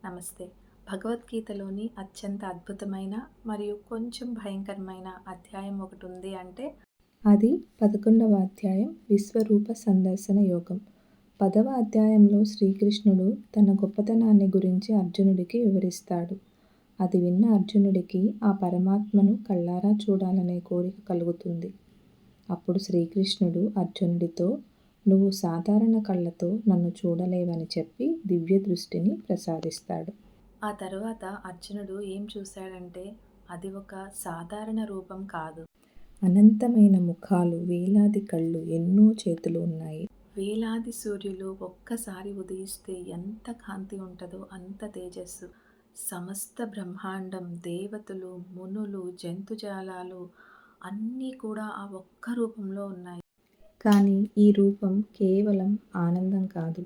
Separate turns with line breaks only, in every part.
నమస్తే. భగవద్గీతలోని అత్యంత అద్భుతమైన మరియు కొంచెం భయంకరమైన అధ్యాయం ఒకటుంది అంటే
అది 11వ అధ్యాయం విశ్వరూప సందర్శన యోగం. 10వ అధ్యాయంలో శ్రీకృష్ణుడు తన గొప్పతనాన్ని గురించి అర్జునుడికి వివరిస్తాడు. అది విన్న అర్జునుడికి ఆ పరమాత్మను కళ్ళారా చూడాలనే కోరిక కలుగుతుంది. అప్పుడు శ్రీకృష్ణుడు అర్జునుడితో, "నువ్వు సాధారణ కళ్ళతో నన్ను చూడలేవని" చెప్పి దివ్య దృష్టిని ప్రసాదిస్తాడు.
ఆ తరువాత అర్జునుడు ఏం చూశాడంటే అది ఒక సాధారణ రూపం కాదు.
అనంతమైన ముఖాలు, వేలాది కళ్ళు, ఎన్నో చేతులు ఉన్నాయి.
వేలాది సూర్యులు ఒక్కసారి ఉదయిస్తే ఎంత కాంతి ఉంటుందో అంత తేజస్సు. సమస్త బ్రహ్మాండం, దేవతలు, మునులు, జంతుజాలాలు అన్నీ కూడా ఆ ఒక్క రూపంలో ఉన్నాయి.
కానీ ఈ రూపం కేవలం ఆనందం కాదు.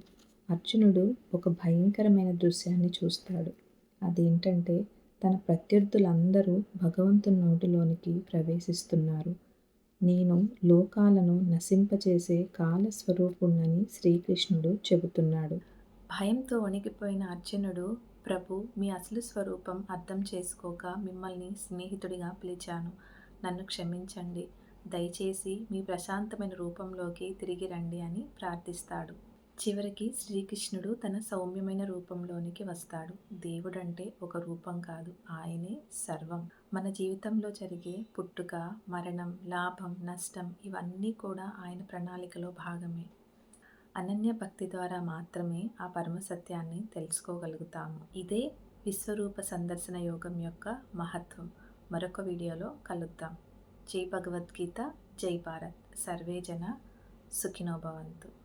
అర్జునుడు ఒక భయంకరమైన దృశ్యాన్ని చూస్తాడు. అదేంటంటే తన ప్రత్యర్థులందరూ భగవంతుని నోటిలోనికి ప్రవేశిస్తున్నారు. నేను లోకాలను నశింపచేసే కాలస్వరూపుణ్ణని శ్రీకృష్ణుడు చెబుతున్నాడు.
భయంతో వణికిపోయిన అర్జునుడు, ప్రభు, మీ అసలు స్వరూపం అర్థం చేసుకోక మిమ్మల్ని స్నేహితుడిగా పిలిచాను. నన్ను క్షమించండి. దయచేసి మీ ప్రశాంతమైన రూపంలోకి తిరిగి రండి అని ప్రార్థిస్తాడు. చివరికి శ్రీకృష్ణుడు తన సౌమ్యమైన రూపంలోనికి వస్తాడు. దేవుడంటే ఒక రూపం కాదు, ఆయనే సర్వం. మన జీవితంలో జరిగే పుట్టుక, మరణం, లాభం, నష్టం ఇవన్నీ కూడా ఆయన ప్రణాళికలో భాగమే. అనన్య భక్తి ద్వారా మాత్రమే ఆ పరమ సత్యాన్ని తెలుసుకోగలుగుతాము. ఇదే విశ్వరూప సందర్శన యోగం యొక్క మహత్వం. మరొక వీడియోలో కలుద్దాం. జై భగవద్గీత, జై భారత్. సర్వే జన సుఖినో భవంతు.